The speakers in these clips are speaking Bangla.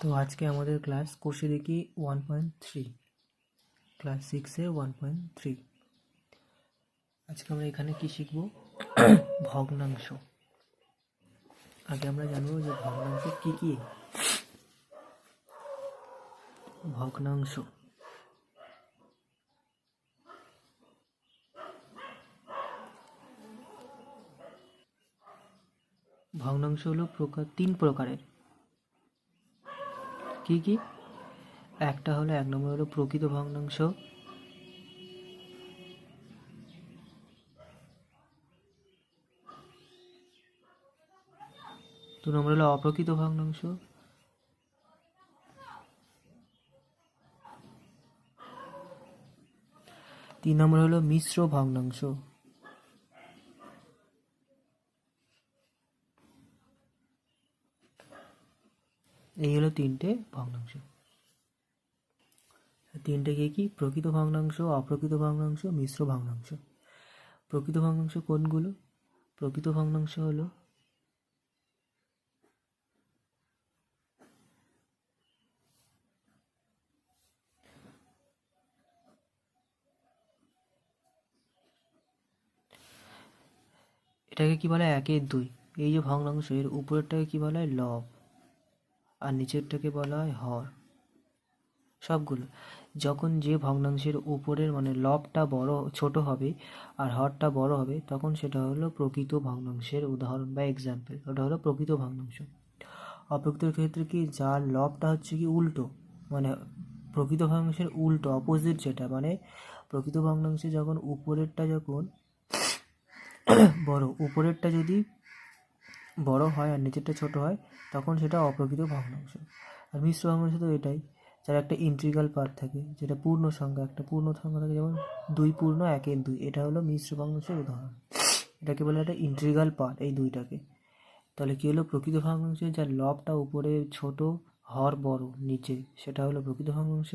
তো আজকে আমাদের ক্লাস কোষে দেখি 1.3, ক্লাস 6-এর 1.3। আজকে আমরা এখানে কি শিখব? ভগ্নাংশ। আগে আমরা জানবো যে ভগ্নাংশ কি কি। ভগ্নাংশ ভগ্নাংশ হলো তিন প্রকারের। কি কি? একটা হলো, এক নম্বর হলো প্রকৃত ভগ্নাংশ, দু নম্বর হলো অপ্রকৃত ভগ্নাংশ, তিন নম্বর হলো মিশ্র ভগ্নাংশ। এই হলো তিনটে ভগ্নাংশ। তিনটে কি কি? প্রকৃত ভগ্নাংশ, অপ্রকৃত ভগ্নাংশ, মিশ্র ভগ্নাংশ। প্রকৃত ভগ্নাংশ কোনগুলো? প্রকৃত ভগ্নাংশ হলো এটাকে কি বলা হয়? 1/2। এই যে ভগ্নাংশ, এর উপরেরটাকে কি বলা হয়? লব। আর নিচেরটাকে বলা হয় হর। সবগুলো যখন যে ভগ্নাংশের উপরের মানে লবটা ছোট হবে আর হরটা বড় হবে, তখন সেটা হলো প্রকৃত ভগ্নাংশের উদাহরণ বা এক্সাম্পল। ওটা হলো প্রকৃত ভগ্নাংশ। অপ্রকৃত ক্ষেত্রে কি, যার লবটা হচ্ছে কি উল্টো, মানে প্রকৃত ভগ্নাংশের উল্টো, অপোজিট যেটা, মানে প্রকৃত ভগ্নাংশে যখন উপরেরটা যখন উপরেরটা যদি বড় হয় আর নিচেরটা ছোট হয়, তখন সেটা অপ্রকৃত ভগ্নাংশ। আর মিশ্র ভগ্নাংশ তো এটাই, যার একটা ইন্টিগ্রাল পার্ট থাকে, যেটা পূর্ণ সংখ্যা, একটা পূর্ণ সংখ্যা থাকে, যেমন 2 × 1 = 2। এটা হলো মিশ্র ভগ্নাংশের উদাহরণ। এটাকে বলে একটা ইন্টিগ্রাল পার্ট, এই দুইটাকে। তাহলে কি হলো? প্রকৃত ভগ্নাংশে যার লবটা উপরে ছোট, হর বড় নিচে, সেটা হলো প্রকৃত ভগ্নাংশ।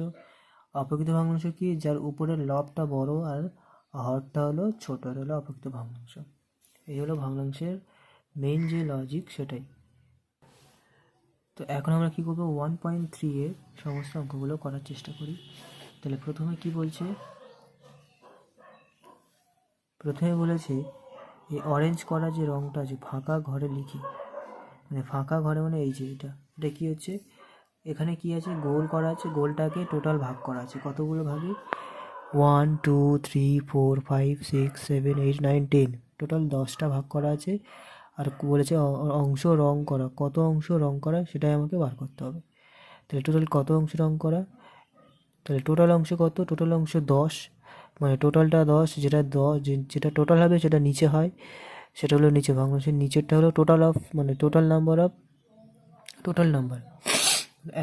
অপ্রকৃত ভগ্নাংশ কি, যার উপরের লবটা বড় আর হরটা হলো ছোট, এটা হলো অপ্রকৃত ভগ্নাংশ। এই হলো ভগ্নাংশের মেইন যে লজিক, সেটাই। তো এখন আমরা কি করবো? 1.3 এর সমস্ত অঙ্কগুলো করার চেষ্টা করি। তাহলে প্রথমে কি বলছে? প্রথমে বলেছে এই অরেঞ্জ করা যে রঙটা আছে, ফাঁকা ঘরে লিখি, মানে ফাঁকা ঘরে মানে এই যে এটা কি হচ্ছে? এখানে কি আছে? গোল করা আছে, গোলটাকে টোটাল ভাগ করা আছে। কতগুলো ভাগে? 1 2 3 4 5 6 7 8 9 10, টোটাল 10টা ভাগ করা আছে। আর বলেছে অংশ রং করা, কত অংশ রং করা সেটাই আমাকে বার করতে হবে। তাহলে টোটাল কত অংশ রং করা? তাহলে টোটাল অংশ কত? টোটাল অংশ 10, মানে টোটালটা 10, যেটা টোটাল হবে সেটা নিচে হয়, সেটা হলো নিচে ভগ্নাংশের নিচেরটা হলো টোটাল অফ, মানে টোটাল নাম্বার।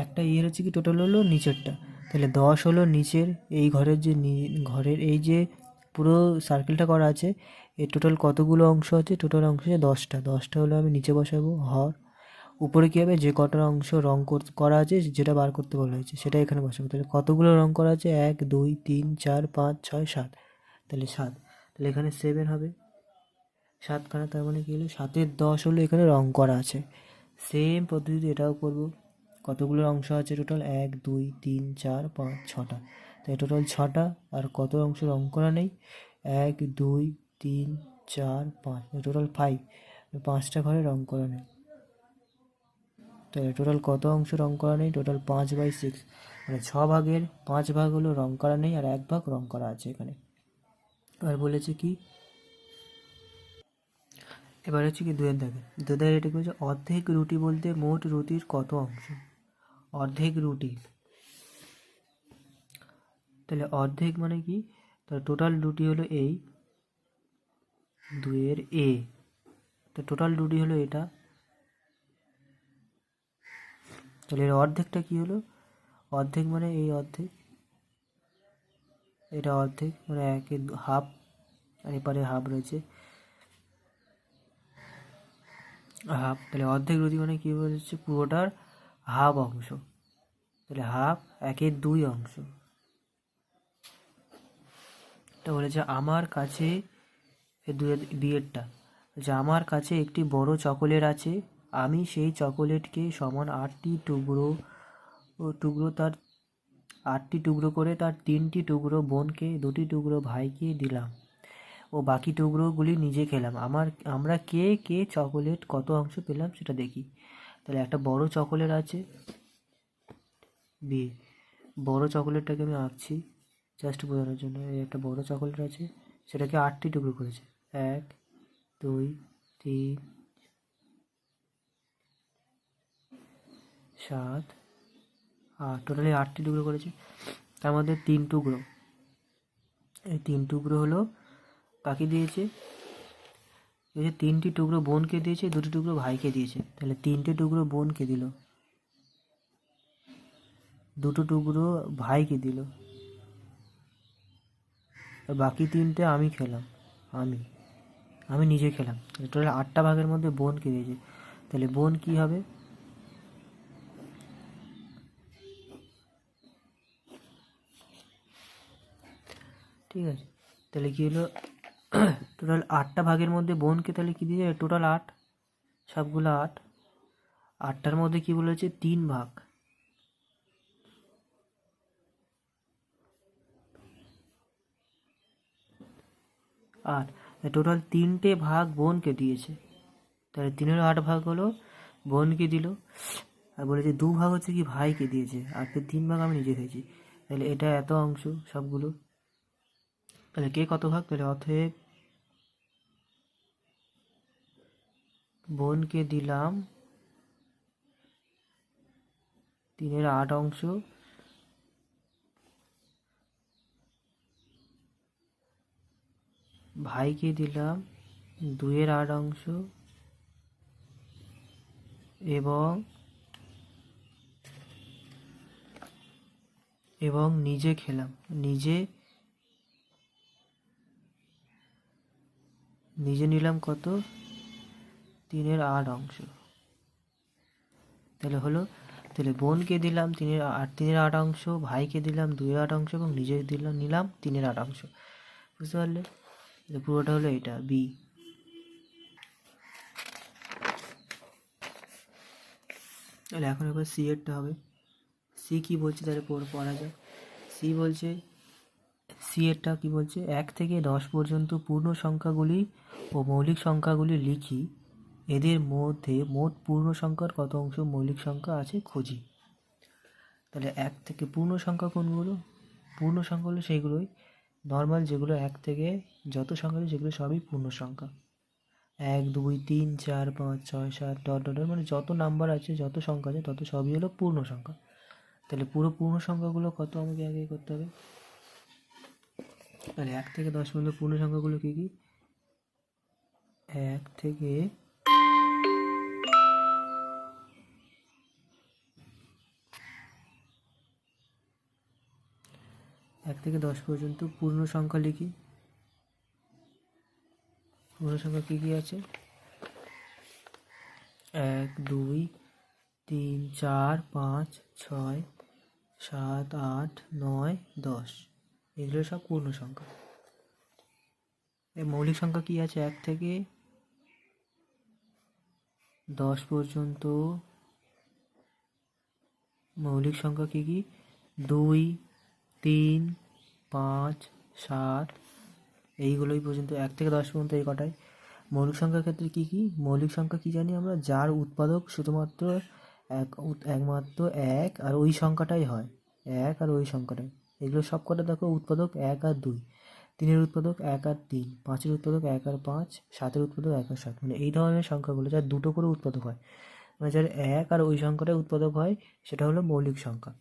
একটা ইয়ের হচ্ছে কি, টোটাল হলো নিচেরটা। তাহলে 10 হলো নিচের এই ঘরের যে ঘরের এই যে পুরো সার্কেলটা করা আছে, এর টোটাল কতগুলো অংশ আছে? টোটাল অংশ আছে 10টা হলো আমি নিচে বসাবো হর। উপরে কী হবে? যে কটা অংশ রং করা আছে, যেটা বার করতে বলা হয়েছে, সেটা এখানে বসাবো। তাহলে কতগুলো রং করা আছে? 1 2 3 4 5 6 7, তাহলে 7। তাহলে এখানে 7 হবে, 7খানা। তার মানে কি হলো? 7-এর 10 হলো এখানে রং করা আছে। সেম পদ্ধতিতে এটাও করব। কতগুলো অংশ আছে টোটাল? 1 2 3 4 5 6টা, তাই টোটাল 6টা। আর কত অংশ রং করা নেই? 1 2 3 4 5, টোটাল 5, 5টা ঘরে রং করা নেই। তাহলে টোটাল কত অংশ রং করা নেই? টোটাল 5/6, মানে 6 ভাগের 5 ভাগ হলো রং করা নেই, আর 1 ভাগ রং করা আছে এখানে। আর বলেছে কি, এবার হচ্ছে কি 2-এর দাগে, এটা বলছে অর্ধেক রুটি বলতে মোট রুটির কত অংশ? অর্ধেক রুটি, তাহলে অর্ধেক মানে কি? তাহলে টোটাল রুটি হলো এই 2-এর a, তো টোটাল রুটি হলো এটা। তাহলে এর অর্ধেকটা কি হলো? অর্ধেক মানে এই অর্ধেক, এটা অর্ধেক, মানে 1-এর হাফ, আর এপারে হাফ রয়েছে, হাফ। তাহলে অর্ধেক রুটি মানে কি বলছে? পুরোটার হাফ অংশ। তাহলে হাফ 1-এর 2 অংশ। তো বলেছে আমার কাছে, বিয়েরটা, যে আমার কাছে একটি বড় চকোলেট আছে, আমি সেই চকোলেটকে সমান 8টি টুকরো ও টুকরো তার 8টি টুকরো করে তার 3টি টুকরো বোনকে, 2টি টুকরো ভাইকে দিলাম ও বাকি টুকরোগুলি নিজে খেলাম। আমরা কে কে চকোলেট কত অংশ পেলাম সেটা দেখি। তাহলে একটা বড় চকোলেট আছে, বি বড় চকোলেটটাকে আমি আঁকছি জাস্ট বোঝানোর জন্য। এই একটা বড় চকোলেট আছে, সেটাকে 8টি টুকরো করেছে, 1 2 3 7 8, টোটালি 8টি টুকরো করেছে। তার মধ্যে 3 টুকরো, এই 3 টুকরো হলো কাকে দিয়েছে, এই যে 3টি টুকরো বোনকে দিয়েছে, 2টি টুকরো ভাইকে দিয়েছে। তাহলে 3টে টুকরো বোনকে দিল, 2টো টুকরো ভাইকে দিল, আর বাকি 3টে আমি খেলাম, আমি নিজে খেলাম। টোটাল 8টা ভাগের মধ্যে বোনকে দিয়েছে। তাহলে বোন কি হবে, ঠিক আছে। তাহলে কি হলো, টোটাল 8টা ভাগের মধ্যে বোনকে তাহলে কি দিয়েছে, টোটাল 8, সবগুলো 8। 8টার মধ্যে কি বলেছে, 3 ভাগ, আর টোটাল 3টে ভাগ বোনকে দিয়েছে। তাহলে 3-এর 8 ভাগ হলো বোনকে দিল, আর বলেছে 2 ভাগ হচ্ছে কি ভাইকে দিয়েছে, আর 3 ভাগ আমি নিজে খেয়েছি। তাহলে এটা এত অংশ সবগুলো। তাহলে কে কত ভাগ, তাহলে অতএব বোনকে দিলাম 3-এর 8 অংশ, ভাইকে দিলাম 2-এর 8 অংশ, এবং নিজে খেলাম, নিজে নিলাম কত, 3-এর 8 অংশ। তাহলে হলো, তাহলে বোনকে দিলাম 3-এর 8 অংশ, ভাইকে দিলাম 2-এর 8 অংশ, এবং নিজে নিলাম 3-এর 8 অংশ। বুঝতে পারলে, পুরোটা হলো এটা বি। তাহলে এখন এবার সি এরটা হবে। সি কি বলছে তাহলে পড়া যাক। সি এরটা কি বলছে, 1 থেকে 10 পর্যন্ত পূর্ণ সংখ্যাগুলি ও মৌলিক সংখ্যাগুলি লিখি, এদের মধ্যে মোট পূর্ণ সংখ্যার কত অংশ মৌলিক সংখ্যা আছে খুঁজি। তাহলে 1 থেকে পূর্ণ সংখ্যা কোনগুলো, পূর্ণ সংখ্যা হলো সেইগুলোই নর্মাল, যেগুলো 1 থেকে যত সংখ্যা আছে সেগুলো সবই পূর্ণ সংখ্যা। 1 2 3 4 5 6 7 ডট ডট, মানে যত নাম্বার আছে, যত সংখ্যা আছে, তত সবই হলো পূর্ণ সংখ্যা। তাহলে পুরো পূর্ণ সংখ্যাগুলো কত আমাকে আগে করতে হবে। তাহলে 1 থেকে 10 পর্যন্ত পূর্ণ সংখ্যাগুলো কী কী, 1 থেকে 10 পর্যন্ত পূর্ণ সংখ্যা লিখি। পূর্ণ সংখ্যা কী কী আছে, 1 2 3 4 5 6 7 8 9 10, এগুলো সব পূর্ণ সংখ্যা। এই মৌলিক সংখ্যা কী আছে, 1 থেকে 10 পর্যন্ত মৌলিক সংখ্যা কী কী, 2 3 5 7, এইগুলোই পর্যন্ত 1 থেকে 10 পর্যন্ত এই কটাই। মৌলিক সংখ্যার ক্ষেত্রে কী কী, মৌলিক সংখ্যা কী জানি আমরা, যার উৎপাদক শুধুমাত্র একমাত্র 1 আর ওই সংখ্যাটাই হয়, 1 আর ওই সংখ্যাটাই। এগুলো সব কটা দেখো উৎপাদক 1 আর 2, 3-এর উৎপাদক 1 আর 3, 5-এর উৎপাদক 1 আর 5, 7-এর উৎপাদক 1 আর 7, মানে এই ধরনের সংখ্যাগুলো যার দুটো করে উৎপাদক হয়, মানে যার 1 আর ওই সংখ্যাটাই উৎপাদক হয়, সেটা হলো মৌলিক সংখ্যা।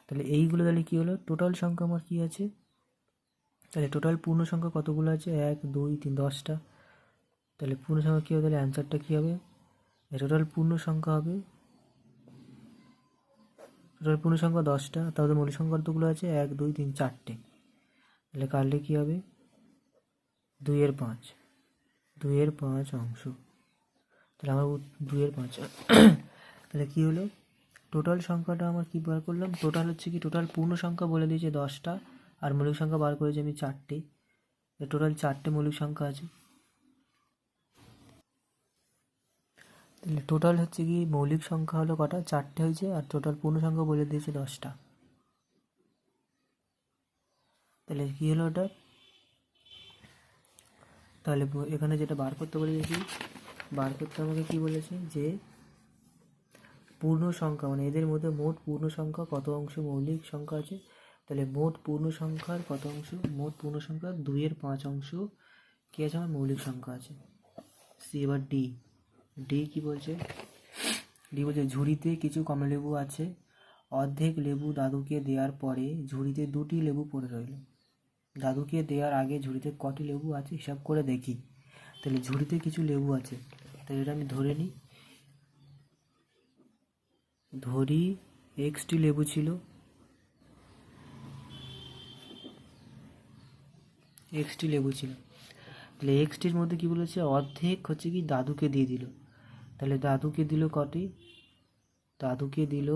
তাহলে এইগুলো তাহলে কী হলো, টোটাল সংখ্যা আমার কী আছে, তাহলে টোটাল পূর্ণ সংখ্যা কতগুলো আছে, 1 2 3 10টা। তাহলে পূর্ণ সংখ্যা কী হবে, তাহলে অ্যান্সারটা কী হবে, টোটাল পূর্ণ সংখ্যা হবে, টোটাল পূর্ণ সংখ্যা 10টা, তাহলে মৌলিক সংখ্যা কতগুলো আছে, 1 2 3 4টে। তাহলে কাটলে কী হবে, 2-এর 5 অংশ। তাহলে আমার 2-এর 5 তাহলে কী হলো, টোটাল সংখ্যাটা আমার কী বার করলাম, টোটাল হচ্ছে কি, টোটাল পূর্ণ সংখ্যা বলে দিয়েছে 10টা, আর মৌলিক সংখ্যা বার করেছি আমি 4টে। টোটাল 4টে মৌলিক সংখ্যা আছে। তাহলে টোটাল হচ্ছে কি মৌলিক সংখ্যা হলো কটা, 4টে হয়েছে, আর টোটাল পূর্ণ সংখ্যা বলে দিয়েছে 10টা। তাহলে কী হলো ওটা, তাহলে এখানে যেটা বার করতে বলেছি, বার করতে আমাকে কী বলেছে যে পূর্ণ সংখ্যা মানে এদের মধ্যে মোট পূর্ণ সংখ্যা কত অংশ মৌলিক সংখ্যা আছে। তাহলে মোট পূর্ণ সংখ্যার কত অংশ, মোট পূর্ণ সংখ্যার 2/5 অংশ কী আছে আমার মৌলিক সংখ্যা আছে। সি এবার ডি, ডি কী বলছে, ডি বলছে ঝুড়িতে কিছু কমলালেবু আছে, অর্ধেক লেবু দাদুকে দেওয়ার পরে ঝুড়িতে 2টি লেবু পড়ে রইল। দাদুকে দেওয়ার আগে ঝুড়িতে কটি লেবু আছে হিসাব করে দেখি। তাহলে ঝুড়িতে কিছু লেবু আছে, তাহলে এটা আমি ধরে নিই, ধরি এক্সটি লেবু ছিল, এক্সটি লেবু ছিল। তাহলে এক্সটির মধ্যে কি বলেছে, অর্ধেক হচ্ছে কি দাদুকে দিয়ে দিল। তাহলে দাদুকে দিল কটি, দাদুকে দিল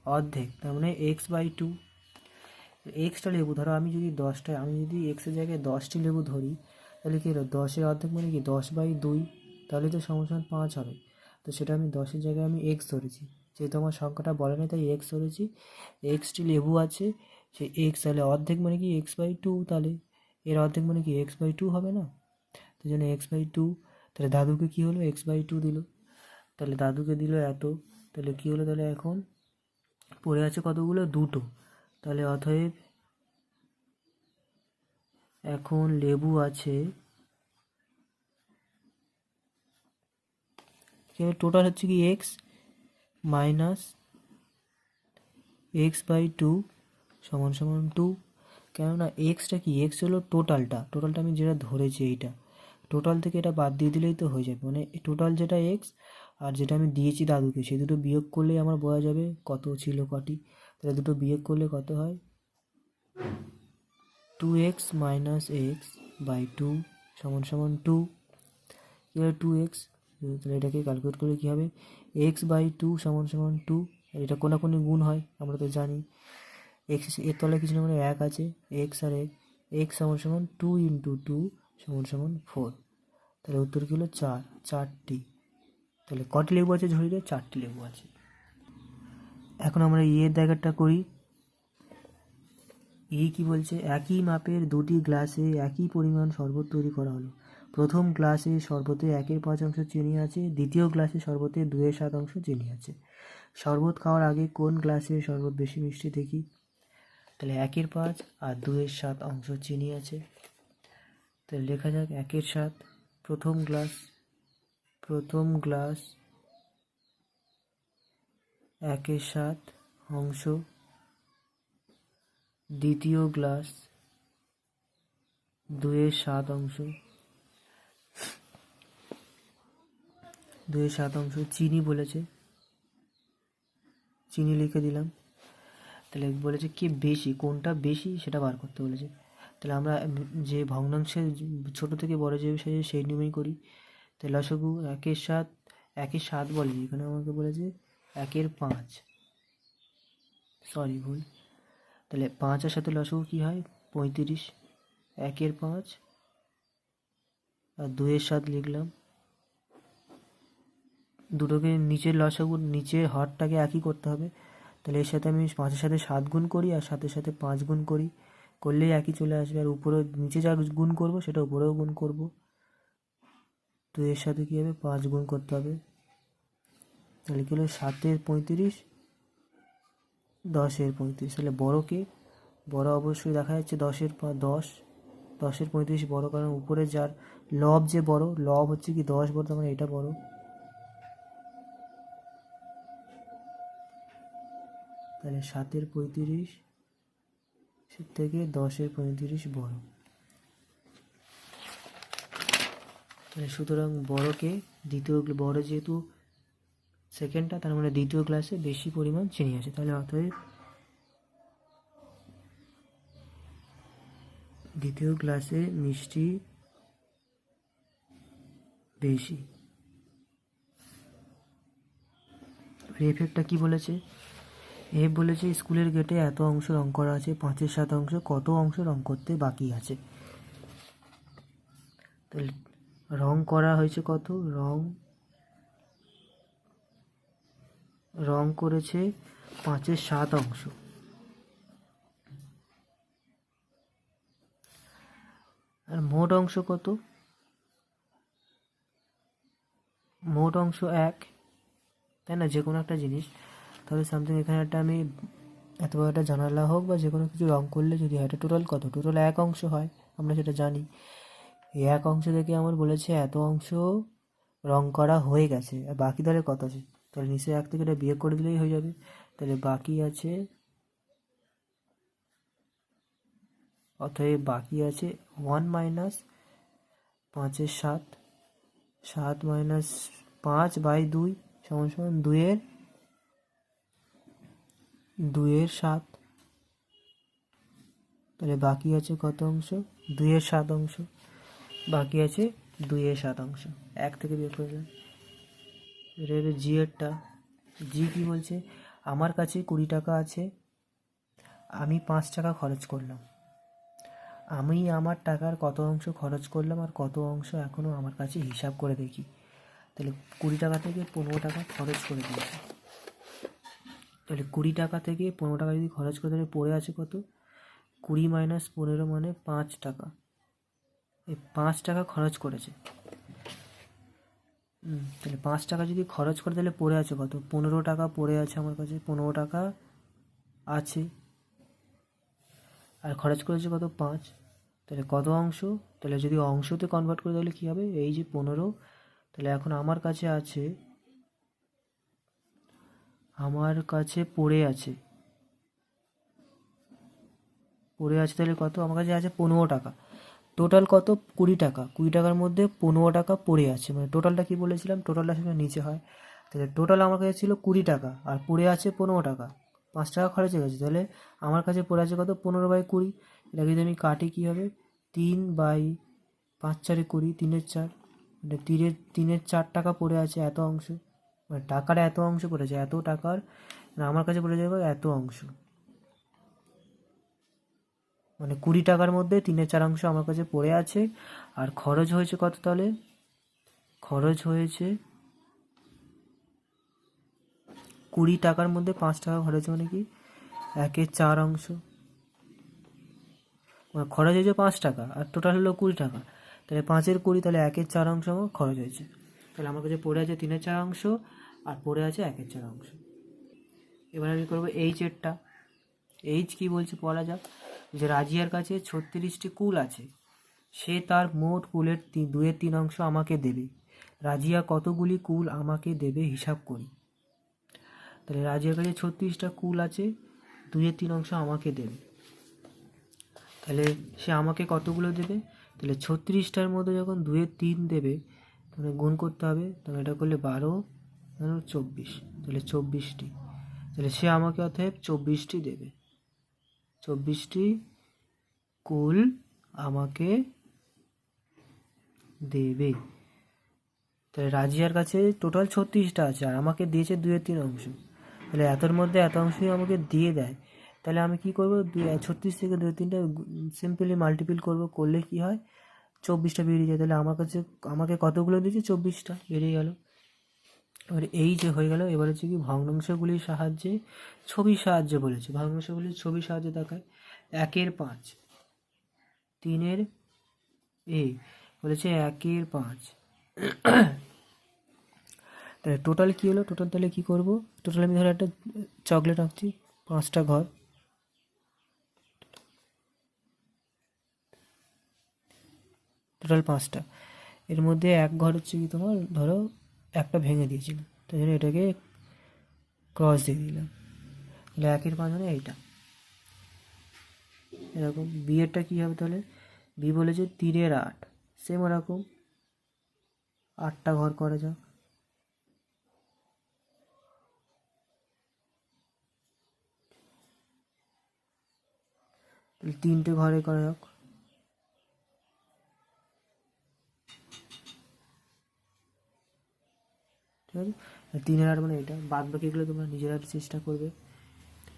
অর্ধেক, তার মানে x/2। এক্সটা লেবু ধরো আমি যদি 10টা, আমি যদি এক্সের জায়গায় 10টি লেবু ধরি, তাহলে কি হলো 10-এর অর্ধেক মানে কি 10/2, তাহলে তো সমান 5 হবে। তো সেটা আমি 10-এর জায়গায় আমি এক্স ধরেছি, যেহেতু আমার সংখ্যাটা বলে না তাই এক্স ধরেছি। এক্সটি লেবু আছে, সেই এক্স তাহলে অর্ধেক মানে কি x/2, তাহলে এর অর্ধেক মানে কি x/2 হবে না, তো জন্য x/2। তাহলে দাদুকে কী হলো x/2 দিল, তাহলে দাদুকে দিল এত, তাহলে কী হলো, তাহলে এখন পড়ে আছে কতগুলো, 2টো। তাহলে অতএব এখন লেবু আছে, টোটাল হচ্ছে কি x মাইনাস x/2 সমান 2। কেননা এক্সটা কি, এক্স হলো টোটালটা, টোটালটা আমি যেটা ধরেছি এইটা, টোটাল থেকে এটা বাদ দিয়ে দিলেই তো হয়ে যাবে, মানে টোটাল যেটা এক্স আর যেটা আমি দিয়েছি দাদুকে সেই দুটো বিয়োগ করলেই আমার বোঝা যাবে কত ছিল কটি। তাহলে দুটো বিয়োগ করলে কত হয়, 2x - x/2 সমান 2। কী হবে 2x, তাহলে এটাকে ক্যালকুলেট করলে কী হবে, x/2 সমান 2। এটা কোনাকুনি গুণ হয় আমরা তো জানি, এক্স এর তলায় কিছু না মানে 1 আছে, এক্স আর এক্স সমান 2 × 2 সমান 4। তাহলে উত্তর কী হলো 4টি। তাহলে কটি লেবু আছে ঝুড়িতে, 4টি লেবু আছে। এখন আমরা এর দাগেরটা করি। কি বলছে, একই মাপের 2টি গ্লাসে একই পরিমাণ শরবত তৈরি করা হলো। প্রথম গ্লাসে শরবতে 1/5 অংশ চিনি আছে, দ্বিতীয় গ্লাসে শরবতে 2/7 অংশ চিনি আছে। শরবত খাওয়ার আগে কোন গ্লাসে শরবত বেশি মিষ্টি দেখি। তাহলে 1/5 আর 2/7 অংশ চিনি আছে, তাহলে লেখা যাক 1/7 প্রথম গ্লাস 1/7 অংশ, দ্বিতীয় গ্লাস 2/7 অংশ, 2/7 অংশ চিনি বলেছে, চিনি লিখে দিলাম। তাহলে বলেছে কি বেশি, কোনটা বেশি সেটা বার করতে বলেছে। তাহলে আমরা যে ভগ্নাংশের ছোট থেকে বড় যে বিষয়ে সেই নিয়মেই করি। তাহলে লসাগু 1/7 বলেনি, এখানে আমাকে বলেছে 1/5, সরি ভুল। তাহলে 5 আর 7 লসাগু কী হয় 35, 1/5 আর 2/7 লিখলাম। দুটোকে নিচের লসাগুর নিচের হরটাকে একই করতে হবে। তাহলে এর সাথে আমি 5-এর সাথে 7 গুণ করি আর 7-এর সাথে 5 গুণ করি, করলেই একই চলে আসবে। আর উপরে নিচে যা গুণ করবো সেটা উপরেও গুণ করব, তো এর সাথে কী হবে 5 গুণ করতে হবে। তাহলে কী হলো 7-এর 35, 10-এর 35। তাহলে বড়কে, বড় অবশ্যই দেখা যাচ্ছে 10-এর 35 বড়, কারণ উপরে যার লব যে বড়, লব হচ্ছে কি 10 বড়, তার মানে এটা বড়। তাহলে 7-এর 35 থেকে 10-এর 35 বড়। তাহলে সুতরাং বড়কে দ্বিতীয়, বড় যেহেতু সেকেন্ডটা, তার মানে দ্বিতীয় গ্লাসে বেশি পরিমাণ চিনি আছে। তাহলে অতএব দ্বিতীয় গ্লাসে মিষ্টি বেশি। এফেক্টটা কি বলেছে, বলেছে স্কুলের গেটে এত অংশ রং করা আছে, 5/7 অংশ, কত অংশ রং করতে বাকি আছে। তাহলে রং করা হয়েছে কত, রং রং করেছে 5/7 অংশ। আর মোট অংশ কত? মোট অংশ 1, তাই না? যে কোনো একটা জিনিস, তাহলে সামথিং এখানে একটা আমি এত বড় একটা জানালা হোক বা যে কোনো কিছু রং করলে যদি হয়, এটা টোটাল কত? টোটাল 1 অংশ হয়, আমরা সেটা জানি। এই 1 অংশ থেকে আমার বলেছে এত অংশ রং করা হয়ে গেছে, আর বাকি তাহলে কত আছে? তাহলে নিশ্চয়ই 1 থেকে এটা বিয়োগ করে দিলেই হয়ে যাবে। তাহলে বাকি আছে, অতএব বাকি আছে 1 মাইনাস 5/7, 7 মাইনাস 5/2 সমান সমান 2/7। তাহলে বাকি আছে কত অংশ? 2/7 অংশ। বাকি আছে 2/7 অংশ, 1 থেকে বিয়োগ করে দিলাম। এটা হলো জি এরটা। জি কি বলছে? আমার কাছে 20 টাকা আছে, আমি 5 টাকা খরচ করলাম। আমি আমার টাকার কত অংশ খরচ করলাম আর কত অংশ এখনও আমার কাছে হিসাব করে দেখি। তাহলে 20 টাকা থেকে 15 টাকা খরচ করে দিয়েছি। তাহলে 20 টাকা থেকে 15 টাকা যদি খরচ করে, তাহলে পড়ে আছে কত? 20 মাইনাস 15 মানে 5 টাকা। এই 5 টাকা খরচ করেছে। তাহলে 5 টাকা যদি খরচ করে, তাহলে পড়ে আছে কত? 15 টাকা পড়ে আছে আমার কাছে, 15 টাকা আছে। আর খরচ করেছে কত? 5। তাহলে কত অংশ? তাহলে যদি অংশতে কনভার্ট করে, তাহলে কী হবে? এই যে 15, তাহলে এখন আমার কাছে আছে, আমার কাছে পড়ে আছে তাহলে কত? আমার কাছে আছে 15 টাকা। টোটাল কত? 20 টাকা। 20 টাকার মধ্যে 15 টাকা পড়ে আছে, মানে টোটালটা কি বলেছিলাম? টোটালটা সেখানে নিচে হয়। তাহলে টোটাল আমার কাছে ছিল 20 টাকা, আর পড়ে আছে 15 টাকা। 5 টাকা খরচ হয়ে গেছে, তাহলে আমার কাছে পড়ে আছে কত? 15/20। এটা যদি আমি কাটি কী হবে? 3/5 4 20, 3/4, মানে 3/4 টাকা পড়ে আছে, এত অংশ। মানে টাকার এত অংশ পড়েছে, এত টাকার, মানে আমার কাছে পড়ে যাবে এত অংশ। মানে 20 টাকার মধ্যে 3/4 অংশ আমার কাছে পড়ে আছে। আর খরচ হয়েছে কত তাহলে? খরচ হয়েছে 20 টাকার মধ্যে 5 টাকা খরচ, মানে কি 1/4 অংশ। মানে খরচ হয়েছে 5 টাকা আর টোটাল হলো 20 টাকা। তাহলে 5/20, তাহলে 1/4 অংশ আমার খরচ হয়েছে। তাহলে আমার কাছে পড়ে আছে 3/4 অংশ আর পড়ে আছে 1/4 অংশ। এবার আমি করবো এইচেরটা। এইচ কি বলছে বলা যাক। যে রাজিয়ার কাছে 36টি কুল আছে, সে তার মোট কুলের 2/3 অংশ আমাকে দেবে। রাজিয়া কতগুলি কুল আমাকে দেবে হিসাব করি। তাহলে রাজিয়ার কাছে 36টা কুল আছে, 2/3 অংশ আমাকে দেবে। তাহলে সে আমাকে কতগুলো দেবে? তাহলে 36টার মধ্যে যখন 2/3 দেবে, তাহলে গুণ করতে হবে। তাহলে এটা করলে 12, 24, তাহলে 24টি। তাহলে সে আমাকে অতএব 24টি দেবে। 24টি কুল আমাকে দেবে। তাহলে রাজিয়ার কাছে টোটাল 36টা আছে, আর আমাকে দিয়েছে 2/3 অংশ। তাহলে এতর মধ্যে এত অংশই আমাকে দিয়ে দেয়। তাহলে আমি কি করবো? 36 থেকে 2/3টা সিম্পলি মাল্টিপল করবো, করলে কি হয়? 24টা বেরিয়ে যায়। তাহলে আমার কাছে আমাকে কতগুলো দিয়েছে? 24টা বেরিয়ে গেল। এবার এই যে হয়ে গেল। এবার হচ্ছে কি ভগ্নাংশগুলির সাহায্যে, ছবির সাহায্যে বলেছে, ভগ্নাংশগুলির ছবির সাহায্যে দেখায়। 1/5, 3 বলেছে 1/5। তাহলে টোটাল কী হলো? টোটাল তাহলে কী করবো? টোটাল আমি ধরো একটা চকলেট আঁকছি, 5টা ঘর। টোটাল 5টা, এর মধ্যে এক ঘর হচ্ছে কি তোমার ধরো একটা ভেঙে দিয়েছিল, তাই জন্য এটাকে ক্রস দিয়ে দিলাম। তাহলে 1/5 মানে এইটা। এরকম বিয়েরটা কী হবে তাহলে? বি বলেছে 3/8, সেম ওরকম 8টা ঘর করা যাক। তাহলে 3টে ঘরে করা যাক। ঠিক আছে, 3/8 মানে এটা। বাদ বাকিগুলো তোমরা নিজেরা চেষ্টা করবে।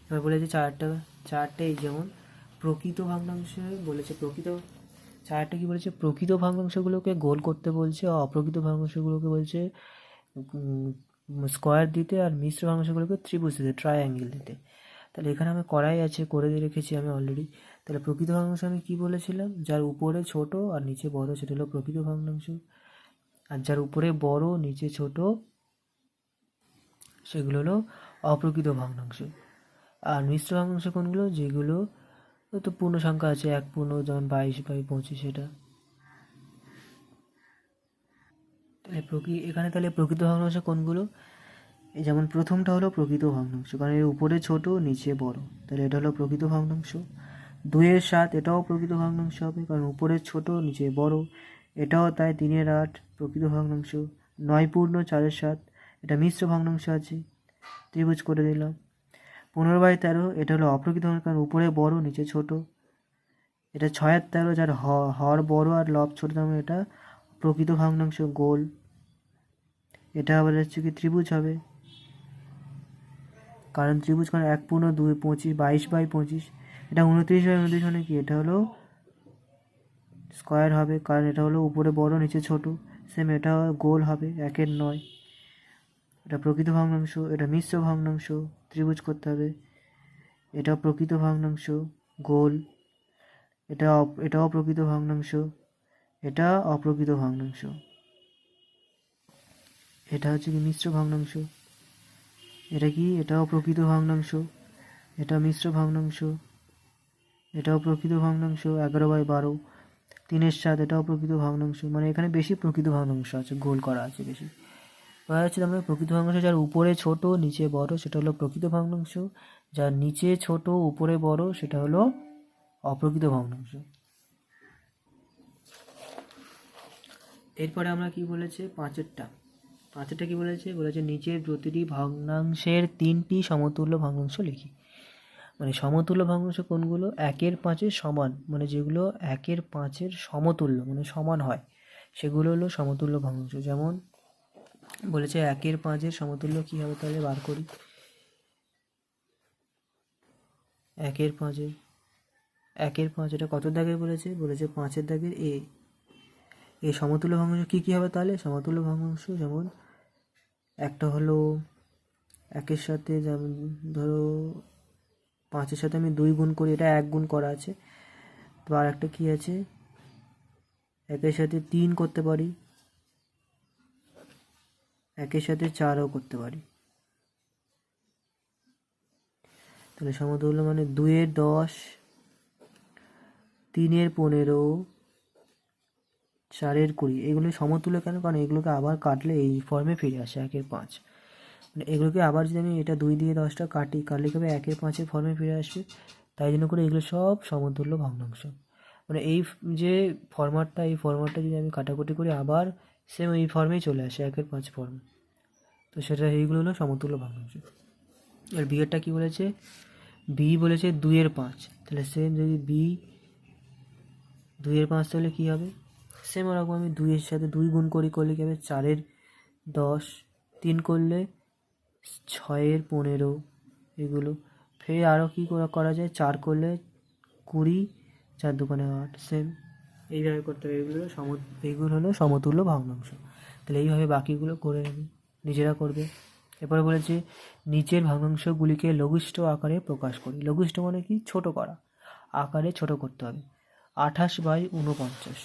এবার বলেছে চারটে এই যেমন প্রকৃত ভগ্নাংশে বলেছে, চারটা কি বলেছে? প্রকৃত ভগ্নাংশগুলোকে গোল করতে বলছে, অপ্রকৃত ভগ্নাংশগুলোকে বলছে স্কোয়ার দিতে আর মিশ্র ভগ্নাংশগুলোকে ত্রিভুজ দিতে, ট্রায়াঙ্গেল দিতে। তাহলে এখানে আমি করাই আছে, করে রেখেছি আমি অলরেডি। তাহলে প্রকৃত ভগ্নাংশ আমি কী বলেছিলাম, যার উপরে ছোট আর নিচে বড় সেটা হলো প্রকৃত ভগ্নাংশ, আর যার উপরে বড় নিচে ছোট সেগুলো হলো অপ্রকৃত ভগ্নাংশ। আর মিশ্র ভগ্নাংশ কোনগুলো, যেগুলো তো পূর্ণ সংখ্যা আছে, এক পূর্ণ, যেমন 22/25 এটা। তাহলে এখানে তাহলে প্রকৃত ভগ্নাংশ কোনগুলো, এই যেমন প্রথমটা হলো প্রকৃত ভগ্নাংশ, কারণ এর উপরে ছোট নিচে বড়, তাহলে এটা হলো প্রকৃত ভগ্নাংশ। 2-7 এটাও প্রকৃত ভগ্নাংশ হবে, কারণ উপরে ছোট নিচে বড়, এটাও তাই। 3-8 প্রকৃত ভগ্নাংশ। 9-4/7 এটা মিশ্র ভগ্নাংশ আছে, ত্রিভুজ করে দিলাম। 15/13 এটা হলো অপ্রকৃত ভগ্নাংশ, কারণ উপরে বড় নিচে ছোট। এটা 6-13 যার হর বড় আর লব ছোট, তেমন এটা প্রকৃত ভগ্নাংশ, গোল। এটা আবার হচ্ছে কি ত্রিভুজ হবে, কারণ ত্রিভুজ, কারণ 1-2-25 22/25। এটা 29/29 মানে কি, এটা হলো স্কোয়ার হবে, কারণ এটা হলো উপরে বড় নিচে ছোট। সেম এটা গোল হবে, 1-9। এটা প্রকৃত ভগ্নাংশ, এটা মিশ্র ভগ্নাংশ, ত্রিভুজ করতে হবে। এটা প্রকৃত ভগ্নাংশ, গোল। এটাও প্রকৃত ভগ্নাংশ, এটা অপ্রকৃত ভগ্নাংশ। এটা হচ্ছে কি মিশ্র ভগ্নাংশ। এটা কি, এটাও প্রকৃত ভগ্নাংশ, এটা মিশ্র ভগ্নাংশ, এটাও প্রকৃত ভগ্নাংশ, 11/12। 3-7 এটাও প্রকৃত ভগ্নাংশ, মানে এখানে বেশি প্রকৃত ভগ্নাংশ আছে, গোল করা আছে বেশি। বলা যাচ্ছে আমরা প্রকৃত ভগ্নাংশ যার উপরে ছোট নিচে বড় সেটা হলো প্রকৃত ভগ্নাংশ, যার নিচে ছোট উপরে বড় সেটা হলো অপ্রকৃত ভগ্নাংশ। এরপরে আমরা কি বলেছে, পাঁচেরটা কি বলেছে নিচের প্রতিটি ভগ্নাংশের 3টি সমতুল্য ভগ্নাংশ লিখি। মানে সমতুল্য ভগ্নাংশ কোনগুলো, 1/5 সমান, মানে যেগুলো 1/5 সমতুল্য মানে সমান হয় সেগুলো হলো সমতুল্য ভগ্নাংশ। যেমন বলেছে 1/5 সমতুল্য কি হবে, তাহলে বার করি। 1/5 এটা কত দাগের বলেছে, 5-এর দাগের এ সমতুল্য ভগ্নাংশ কি হবে তাহলে, সমতুল্য ভগ্নাংশ যেমন একটা হলো 1-এর সাথে, যেমন ধরো 5-এর সাথে আমি 2 গুণ করি, এটা 1 গুণ করা আছে। তো আর একটা কি আছে, 1-এর সাথে 3 করতে পারি, 1-এর সাথে 4ও করতে পারি। তাহলে সমতুল্য মানে 2-10, 3-15, 4-20, এগুলো সমতুল্য কেন, কারণ এগুলোকে আবার কাটলে এই ফর্মে ফিরে আসে 1/5। মানে এগুলোকে আবার যদি আমি এটা 2-10টা কাটলে কবে 1/5 ফর্মে ফিরে আসবে, তাই জন্য করে এগুলো সব সমতুল্য ভগ্নাংশ। মানে এই যে এই ফরম্যাটটা যদি আমি কাটাকুটি করি আবার সেম এই ফর্মেই চলে আসে 1/5 ফর্ম, তো সেটা এইগুলো হলো সমতুল্য ভগ্নাংশ। আর বিয়েরটা কি বলেছে, বি বলেছে 2/5, তাহলে সেম যদি বি 2/5 তাহলে কী হবে, সেম ওরকম আমি 2-এর সাথে 2 গুণ করলে কী হবে, 4-10, 3 করলে 6-15, এগুলো ফের আরও কী করা যায়, 4 করলে 20, 4-2-8, সেম এইভাবে করতে হবে। এইগুলো হলো সমতুল্য ভগ্নাংশ। তাহলে এইভাবে বাকিগুলো করে নেবে, নিজেরা করবে। এরপরে বলেছে নিচের ভগ্নাংশগুলিকে লঘিষ্ঠ আকারে প্রকাশ করি। লঘিষ্ঠ মানে কি, ছোট করা, আকারে ছোট করতে হবে। 28/49,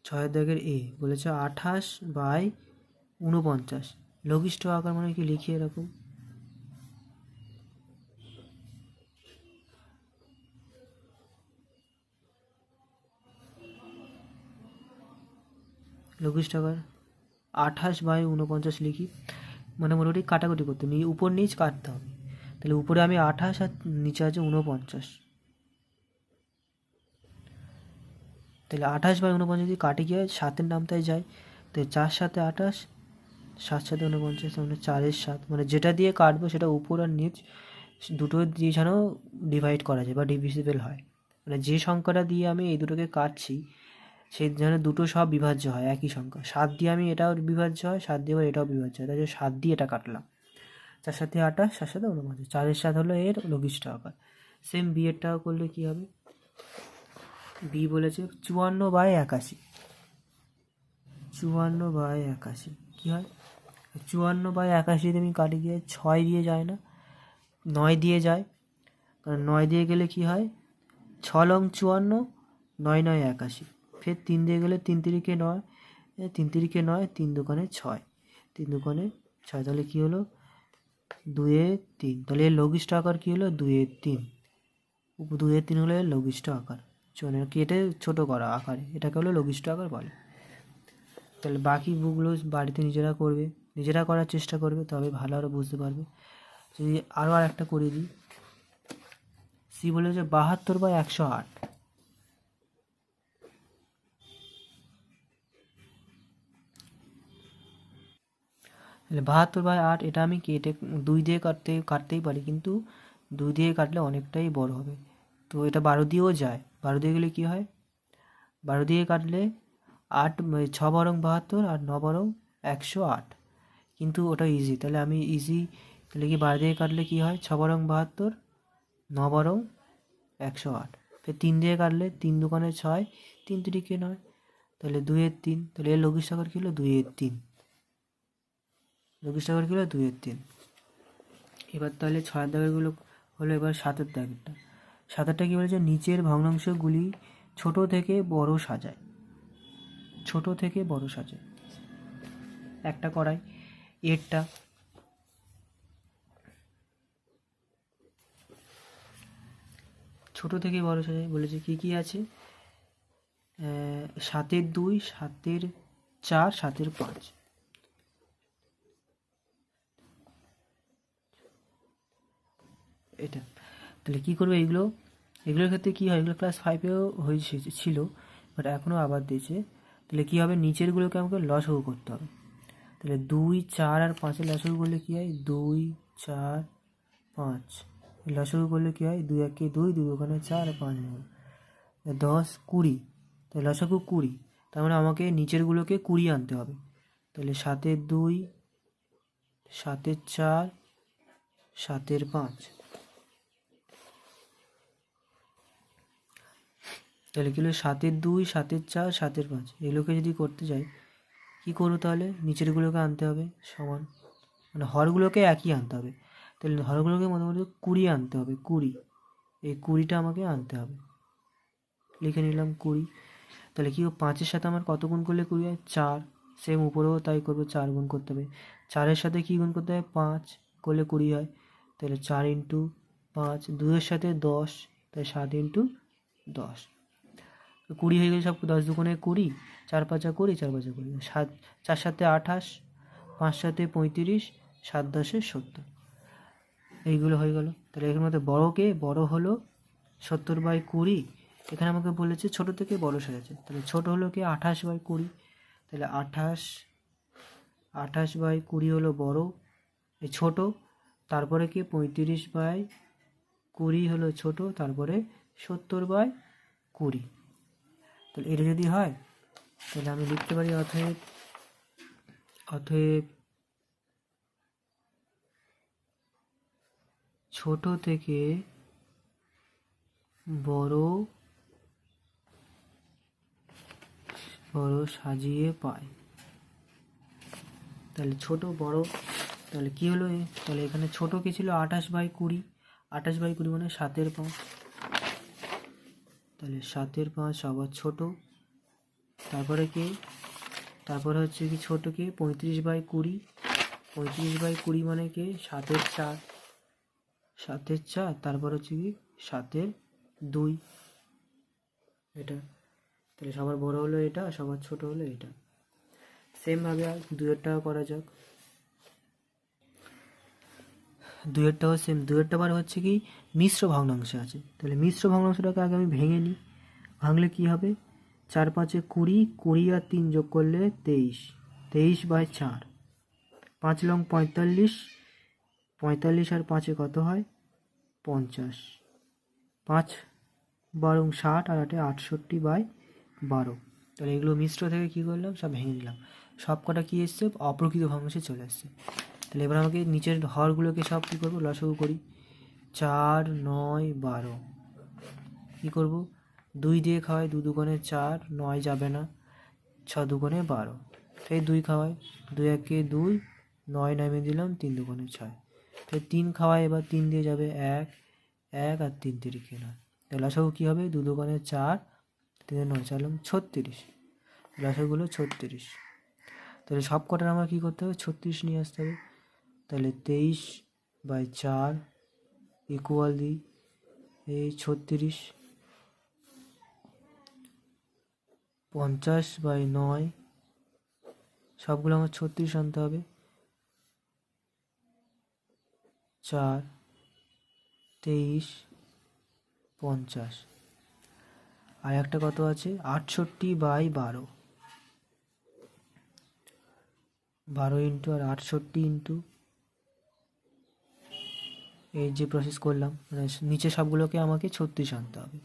6 দাগের বলেছে 28/49, লঘিষ্ঠ আকার মানে কি, লিখি এরকম। লঘিষ্ঠ আকার 28/49 লিখি, মানে মোটামুটি কাটাকুটি করতে হবে, উপর নিচ কাটতে হবে। তাহলে উপরে আমি 28 আর নিচে আছে 49, তাহলে 28/49 যদি কাটে গিয়ে 7-এর নামতায় যায়, তো 4-7 28, 7-7 49, মানে 4-7, মানে যেটা দিয়ে কাটবো সেটা উপর আর নিচ দুটো দিয়ে যেন ডিভাইড করা যায় বা ডিভিজিবল হয়, মানে যে সংখ্যাটা দিয়ে আমি এই দুটোকে কাটছি সেই যেন দুটো সব বিভাজ্য হয় একই সংখ্যা। 7 দিয়ে আমি এটাও বিভাজ্য হয়, 7 দিয়ে আবার এটাও বিভাজ্য হয়, তাই 7 দিয়ে এটা কাটলাম। 4-7 28, 7-7 49, 4-7 হলো এর লঘিষ্ঠ আকার। সেম বি এরটাও করলে কি হবে, বি বলেছে 54/81, 54/81, কী হয়, 54/81 যদি আমি কাটি গিয়ে 6 দিয়ে যায় না, 9 দিয়ে যায়, কারণ 9 দিয়ে গেলে কি হয়, 6 লং 54, 9 9 81, ফের 3 দিয়ে গেলে 3 তিরিকে 9, 3 তিরিকে 9, 3 দুগুণে 6, 3 দুগুণে 6, তাহলে কী হলো 2-3, তাহলে এর লঘিষ্ঠ আকার কী হলো 2-3, 2-3 হলো এর লঘিষ্ঠ আকার, কেটে ছোটো করা আকারে, এটাকে হলো লঘিষ্ঠ আকার বলে। তাহলে বাকি বুকগুলো বাড়িতে নিজেরা করবে, নিজেরা করার চেষ্টা করবে, তবে ভালো আরও বুঝতে পারবে। যদি আরও একটা করিয়ে দিই, সি বলে যে 72/108, তাহলে 72/8, এটা আমি কেটে 2 দিয়ে কাটতেই পারি, কিন্তু 2 দিয়ে কাটলে অনেকটাই বড় হবে, তো এটা 12 দিয়েও যায়। 12 দিয়ে গেলে কী হয়, 12 দিয়ে কাটলে 8, 6 বরং 72 আর 9 বরং 108, কিন্তু ওটা ইজি, তাহলে আমি ইজি, তাহলে কি 12 দিয়ে কাটলে কী হয়, 6 বরং 72, 9 বরং 108, ফের 3 দিয়ে কাটলে 3 দুগুণে 6, 3 তিরিকে 9, তাহলে 2-3, তাহলে এর লঘিষ্ঠ আকার কী হলো 2-3, লঘিষ্ঠ আকার কী হলো 2-3। এবার তাহলে 6 দাগেরগুলো হলো, এবার 7 দাগেরটা। 7টা কী বলেছে, নিচের ভগ্নাংশগুলি ছোট থেকে বড় সাজায়, ছোট থেকে বড় সাজায়। একটা করাই, এরটা ছোট থেকে বড় সাজায় বলেছে, কি কি আছে, 7-2, 7-4, 7-5, এটা। তাহলে কী করবে, এগুলোর ক্ষেত্রে কী হয়, এগুলো ক্লাস 5-এও ছিল, বাট এখনও আবার দিয়েছে। তাহলে কী হবে, নিচেরগুলোকে আমাকে লসাগু করতে হবে। তাহলে 2, 4 আর 5 লসাগু করলে কী হয়, 2, 4, 5, লসাগু করলে কী হয়, 2 1 2, 2 2 4, 5 10, 20, তাহলে লসাগু 20, তার মানে আমাকে নিচেরগুলোকে 20 আনতে হবে। তাহলে 7-2, 7-4, 7-5, তাহলে কী হলো 7-2, 7-4, 7-5, এগুলোকে যদি করতে যাই কী করবো, তাহলে নিচেরগুলোকে আনতে হবে সমান, মানে হরগুলোকে একই আনতে হবে, তাহলে হরগুলোকে মোটামুটি 20 আনতে হবে, 20, এই 20টা আমাকে আনতে হবে, লিখে নিলাম 20। তাহলে কি 5-এর সাথে আমার কত গুণ করলে 20 হয়, 4, সেম উপরেও তাই করবো, 4 গুণ করতে হবে, 4-এর সাথে কী গুণ করতে হবে, 5 করলে 20 হয়, তাহলে 4 × 5, 2-এর সাথে 10, তাই 7 × 10, 20 হয়ে গেলে সব, 10 দুগুণে 20, 4 5 20, 4 5 20, 7 4 7 28, 5 7 35, 7 10 70, এইগুলো হয়ে গেল। তাহলে এর মধ্যে বড় হলো 70/20, এখানে আমাকে বলেছে ছোট থেকে বড় সাজাচ্ছে, তাহলে ছোট হলো কি 28/20, তাহলে 28/20 হলো বড়, এই ছোট, তারপরে কি 35/20 হলো ছোট, তারপরে 70/20, তাহলে এটা যদি হয় তাহলে আমি লিখতে পারি অতএব ছোট থেকে বড় সাজিয়ে পায়। তাহলে ছোট বড়, তাহলে কি হলো, তাহলে এখানে ছোট কি ছিল 28/20, 28/20 মানে 7/5, তাহলে 7/5 সবার ছোট, তারপরে তারপরে হচ্ছে কি ছোট কি 35/20, 35/20 মানে কি 7/4, 7/4, তারপর হচ্ছে কি 7/2, এটা। তাহলে সবার বড় হলো এটা, সবার ছোট হলো এটা। সেমভাবে আর 2-এরটাও করা যাক, 2-এরটাও সেম, 2-এরটা আবার হচ্ছে কি মিশ্র ভগ্নাংশ আছে, তাহলে মিশ্র ভগ্নাংশটাকে আগে আমি ভেঙে নিই, ভাঙলে কি হবে, 4 5 20, 20 আর 3 যোগ করলে 23, 23/4, 5 লং 45, 45 আর 5 কত হয় 50, 5 বরং 60 আর 8 68/12, তাহলে এগুলো মিশ্র থেকে কী করলাম, সব ভেঙে দিলাম, সব কটা কী এসছে, অপ্রকৃত ভগ্নাংশে চলে আসছে। তাহলে এবার আমাকে নিচের হরগুলোকে সব কী করবো, লসাগু করি, 4 9 12, কী করবো, 2 দিয়ে খাওয়াই, 2 দুগুণে 4, 9 যাবে না, 6 দুগুণে 12, ফের 2 খাওয়ায়, 2 একে 2, 9 নামিয়ে দিলাম, 3 দুগুণে 6। ফের 3 খাওয়ায়, এবার 3 দিয়ে যাবে 1, 1 আর 3 তিরিকে 9। তাহলে লসাগু কী হবে? 2 দুগুণে 4, 3 9, 4 36। লসাগুলো 36। তাহলে সব কটার আমার কী করতে হবে? 36 নিয়ে আসতে হবে। তাহলে 23/4 ইকুয়াল দিই এই 36, 50/9, সবগুলো আমার 36 আনতে হবে। 4, 23, 50। আর একটা কত আছে? 68/12, 12 ইন্টু আর 68 ইন্টু এই যে প্রসেস করলাম, মানে নিচে সবগুলোকে আমাকে 36 আনতে হবে।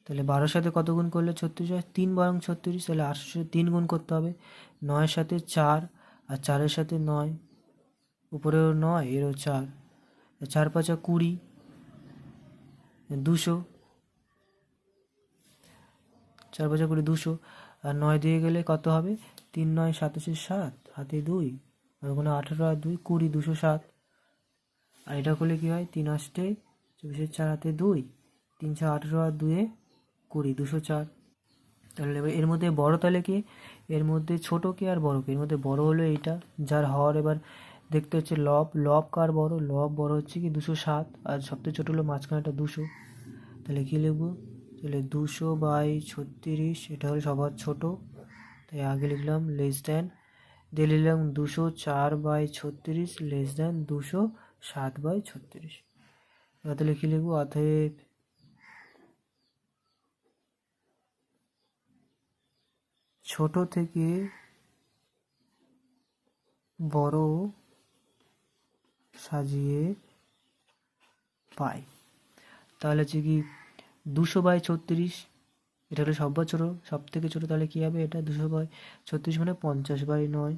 তাহলে 12-র সাথে কত গুণ করলে 36 হয়? 3 বরং 36। তাহলে 800 সাথে 3 গুণ করতে হবে। 9-এর সাথে 4 আর 4-এর সাথে 9, উপরেও 9 এরও 4, 4 5 20, 200, 4 5 20, 200। আর 9 দিয়ে গেলে কত হবে? 3 9 27, 7 হাতে 2, আর ওখানে 18 আর 2 20, 207। আর এটা করলে কী হয়? 3 8 24, 4 হাতে 2, 3 6 18 আর 2 20, 204। তাহলে এবার এর মধ্যে বড় তাহলে কি? এর মধ্যে ছোটো কে আর বড় কে? এর মধ্যে বড় হলো এইটা, যার হওয়ার এবার দেখতে হচ্ছে লব। লব কার বড়? লব বড় হচ্ছে কি 207, আর সবথেকে ছোটো হলো মাঝখানেটা 200। তাহলে কী লিখবো? তাহলে 200/36, এটা হলো সবার ছোটো, তাই আগে লিখলাম লেস দ্যান, দিয়ে লিখলাম 204/36 লেস দ্যান 207/36। এবার তাহলে কী লিখবো? অতএব ছোট থেকে বড় সাজিয়ে পাই। তাহলে হচ্ছে কি 200/36, এটা হলো সবার ছোটো, সব থেকে ছোটো। তাহলে কী হবে? এটা 200/36 মানে 50/9,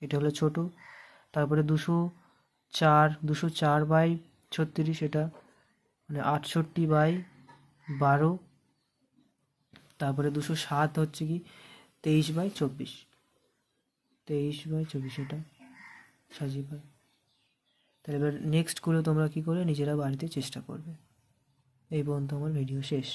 এটা হলো ছোটো। তারপরে 204/36, এটা মানে 68/12। তারপরে 207 হচ্ছে কি 23/24, 23/24, এটা সাজিয়ে পাই। তাহলে এবার নেক্সটগুলো তোমরা কী করে নিজেরা বাড়িতে চেষ্টা করবে। এই পর্যন্ত আমার ভিডিও শেষ।